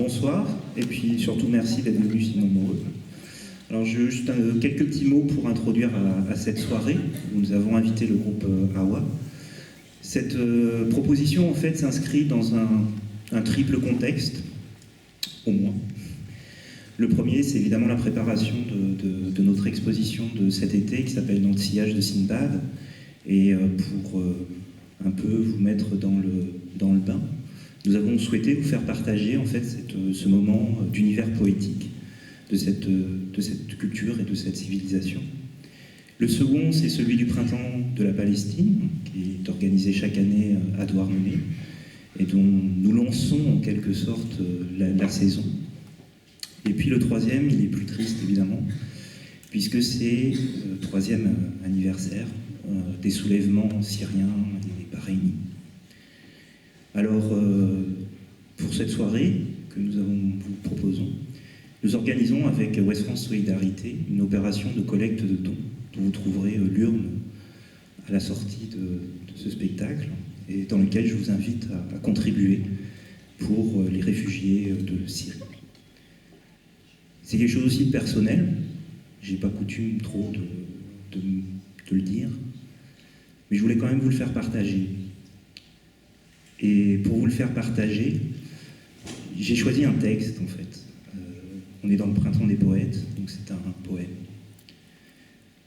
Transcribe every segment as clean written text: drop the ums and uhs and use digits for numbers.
bonsoir, et puis surtout merci d'être venus si nombreux. Alors j'ai juste quelques petits mots pour introduire à cette soirée où nous avons invité le groupe AWA. Cette proposition en fait s'inscrit dans un triple contexte, au moins. Le premier, c'est évidemment la préparation de notre exposition de cet été qui s'appelle Dans le sillage de Sindbad, et pour un peu vous mettre dans le bain, nous avons souhaité vous faire partager en fait ce moment d'univers poétique de cette culture et de cette civilisation. Le second, c'est celui du printemps de la Palestine, qui est organisé chaque année à Douarnenez, et dont nous lançons en quelque sorte la saison. Et puis le troisième, il est plus triste évidemment, puisque c'est le troisième anniversaire des soulèvements syriens et bahreïniens. Alors, pour cette soirée que nous vous proposons, nous organisons avec Ouest France Solidarité une opération de collecte de dons, dont vous trouverez l'urne à la sortie de ce spectacle, et dans lequel je vous invite à contribuer pour les réfugiés de Syrie. C'est quelque chose aussi de personnel, j'ai pas coutume trop de le dire, mais je voulais quand même vous le faire partager. Et pour vous le faire partager, j'ai choisi un texte en fait. On est dans le printemps des poètes, donc c'est un poème.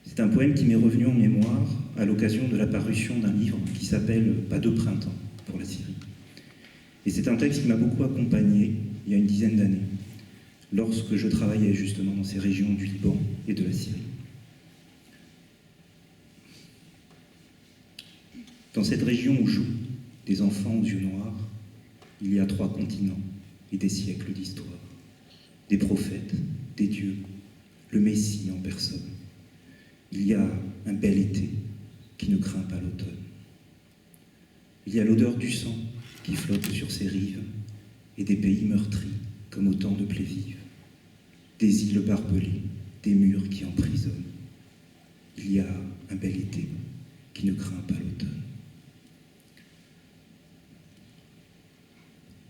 C'est un poème qui m'est revenu en mémoire à l'occasion de la parution d'un livre qui s'appelle « Pas de printemps » pour la Syrie. Et c'est un texte qui m'a beaucoup accompagné il y a une dizaine d'années, lorsque je travaillais justement dans ces régions du Liban et de la Syrie. Dans cette région où jouent des enfants aux yeux noirs, il y a 3 continents et des siècles d'histoire, des prophètes, des dieux, le Messie en personne. Il y a un bel été qui ne craint pas l'automne. Il y a l'odeur du sang qui flotte sur ces rives et des pays meurtris comme autant de plaies vives, des îles barbelées, des murs qui emprisonnent. Il y a un bel été qui ne craint pas l'automne.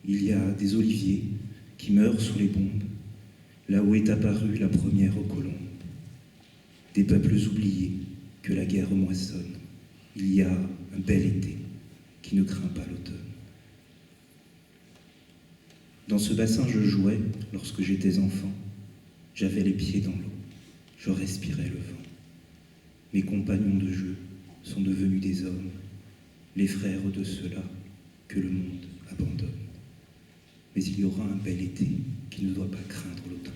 Il y a des oliviers qui meurent sous les bombes, là où est apparue la première colombe. Des peuples oubliés que la guerre moissonne. Il y a un bel été qui ne craint pas l'automne. Dans ce bassin je jouais lorsque j'étais enfant. J'avais les pieds dans l'eau, je respirais le vent. Mes compagnons de jeu sont devenus des hommes, les frères de ceux-là que le monde abandonne. Mais il y aura un bel été qui ne doit pas craindre l'automne.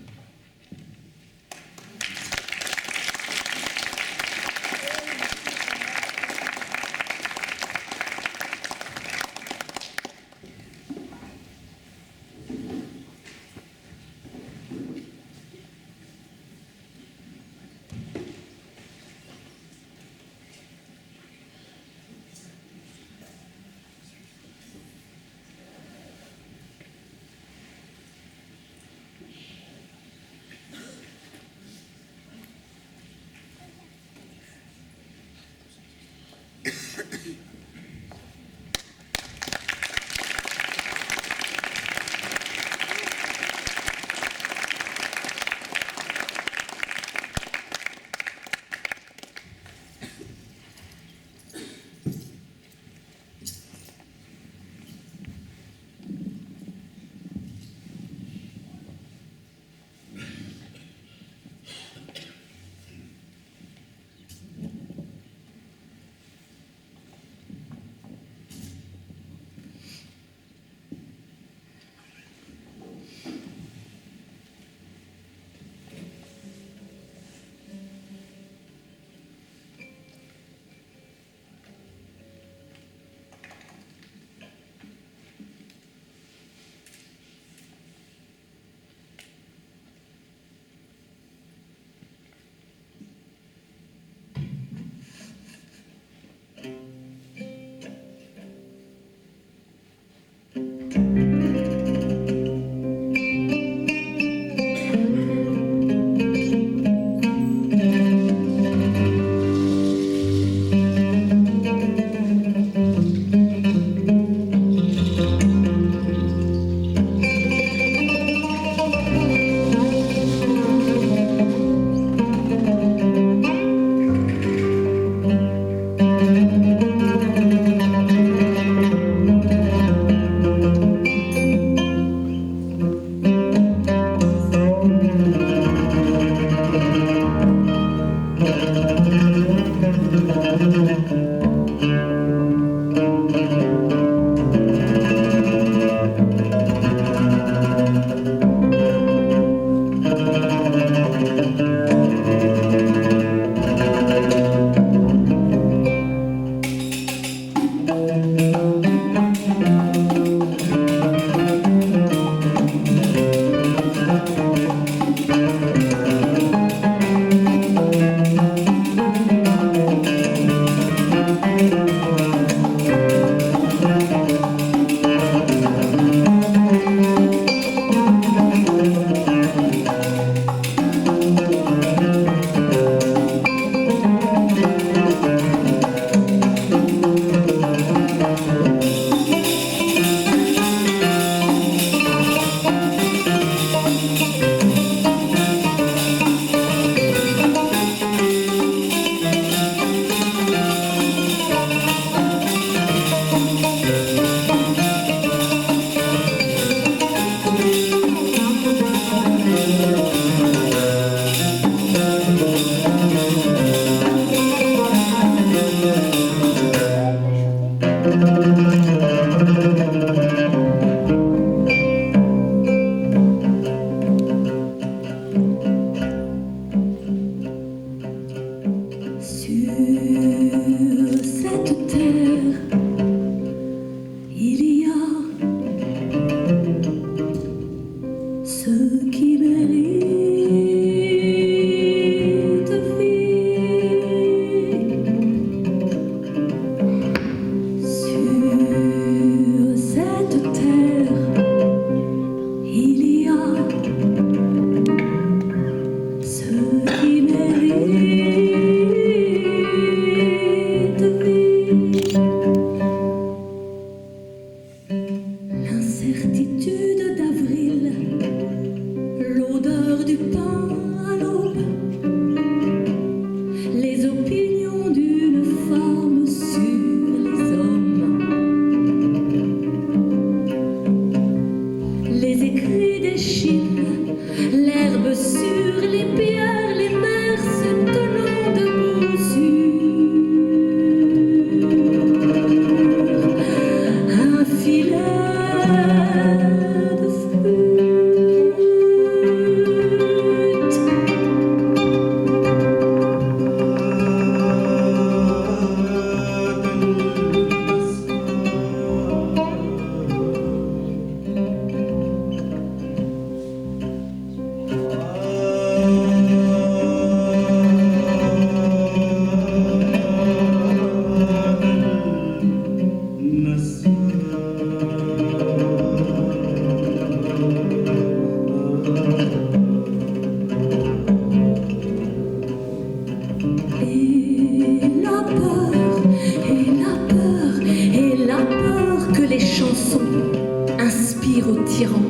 tyran.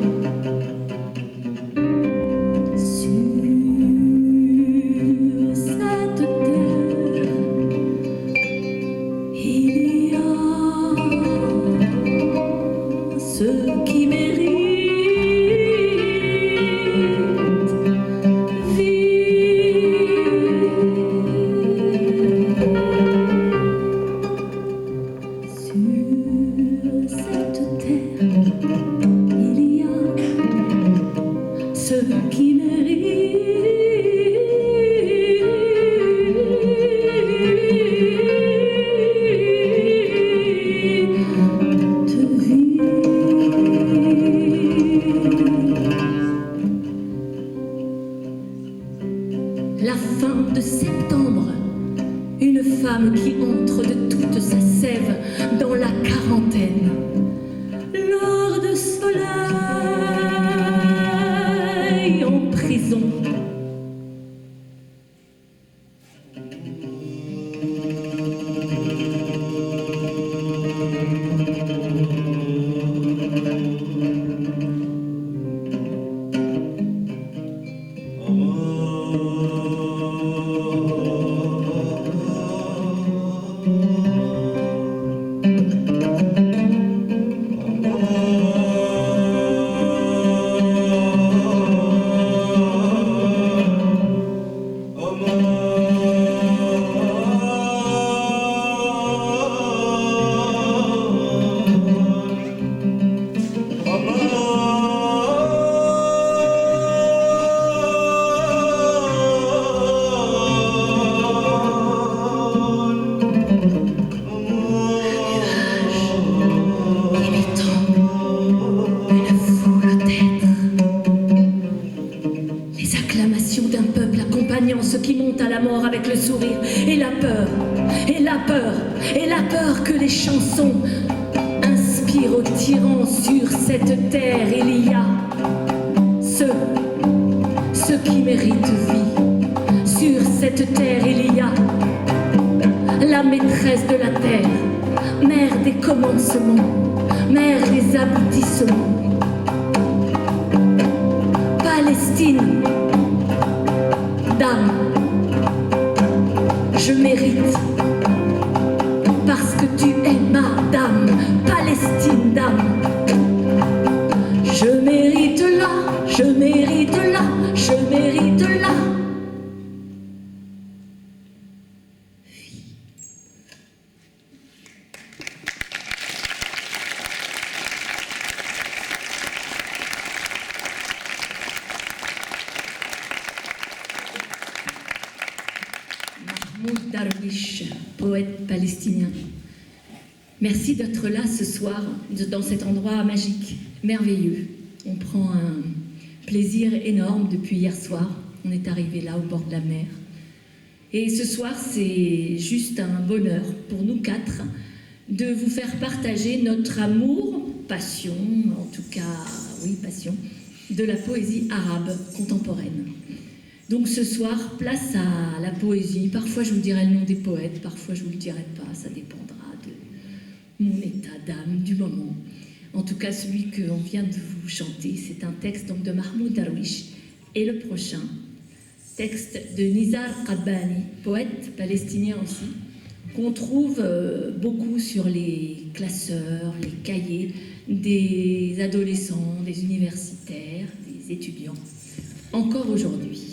Sur cette terre, il y a ceux qui méritent la fin de septembre, une femme qui entre de toute sa sève dans la quarantaine. L'heure de soleil en prison. D'un peuple accompagnant ceux qui montent à la mort avec le sourire et la peur, et la peur, et la peur que les chansons inspirent aux tyrans. Sur cette terre il y a ceux qui méritent vie. Sur cette terre il y a la maîtresse de la terre, mère des commencements, mère des aboutissements. Palestine, dame, je mérite, parce que tu es ma dame. Palestine, dame, je mérite là, je mérite là, je mérite là. Mahmoud Darwish, poète palestinien. Merci d'être là ce soir, dans cet endroit magique, merveilleux. On prend un plaisir énorme depuis hier soir. On est arrivé là, au bord de la mer. Et ce soir, c'est juste un bonheur pour nous quatre de vous faire partager notre amour, passion, en tout cas, oui, passion, de la poésie arabe contemporaine. Donc ce soir, place à la poésie. Parfois je vous dirai le nom des poètes, parfois je ne vous le dirai pas, ça dépendra de mon état d'âme, du moment. En tout cas, celui qu'on vient de vous chanter, c'est un texte donc, de Mahmoud Darwish. Et le prochain, texte de Nizar Qabbani, poète palestinien aussi, qu'on trouve beaucoup sur les classeurs, les cahiers des adolescents, des universitaires, des étudiants, encore aujourd'hui.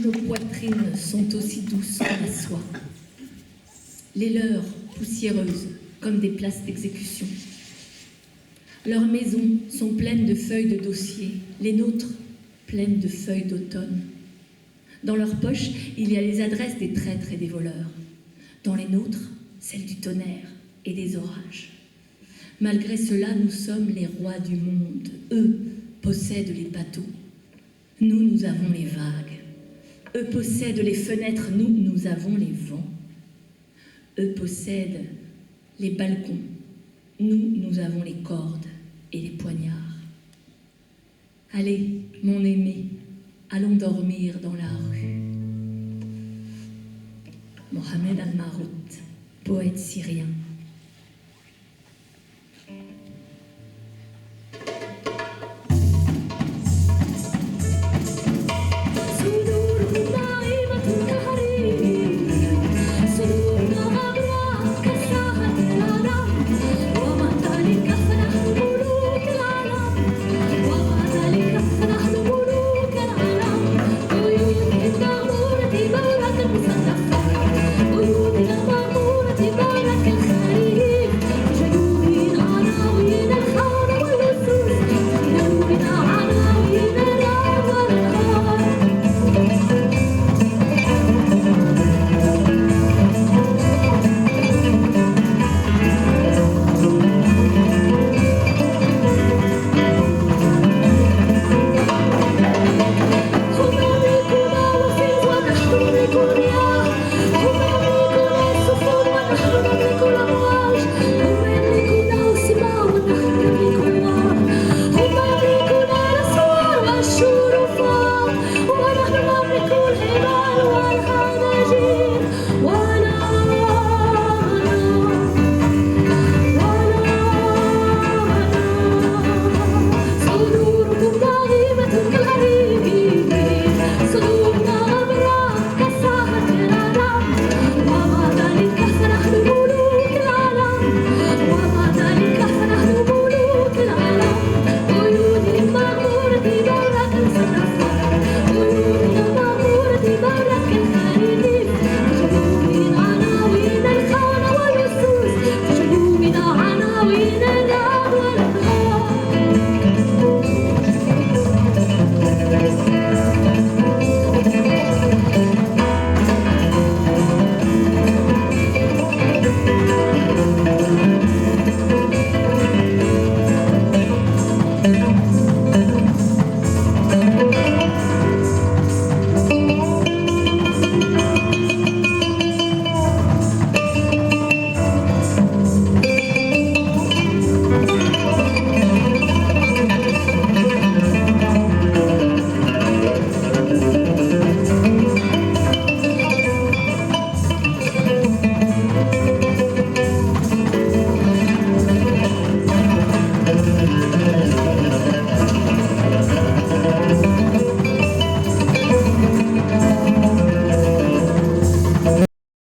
Nos poitrines sont aussi douces que la soie. Les leurs poussiéreuses comme des places d'exécution. Leurs maisons sont pleines de feuilles de dossier, les nôtres pleines de feuilles d'automne. Dans leurs poches, il y a les adresses des traîtres et des voleurs. Dans les nôtres, celles du tonnerre et des orages. Malgré cela, nous sommes les rois du monde. Eux possèdent les bateaux. Nous avons les vagues. Eux possèdent les fenêtres, nous avons les vents. Eux possèdent les balcons. Nous avons les cordes et les poignards. Allez, mon aimé, allons dormir dans la rue. Mohamed Al-Marout, poète syrien.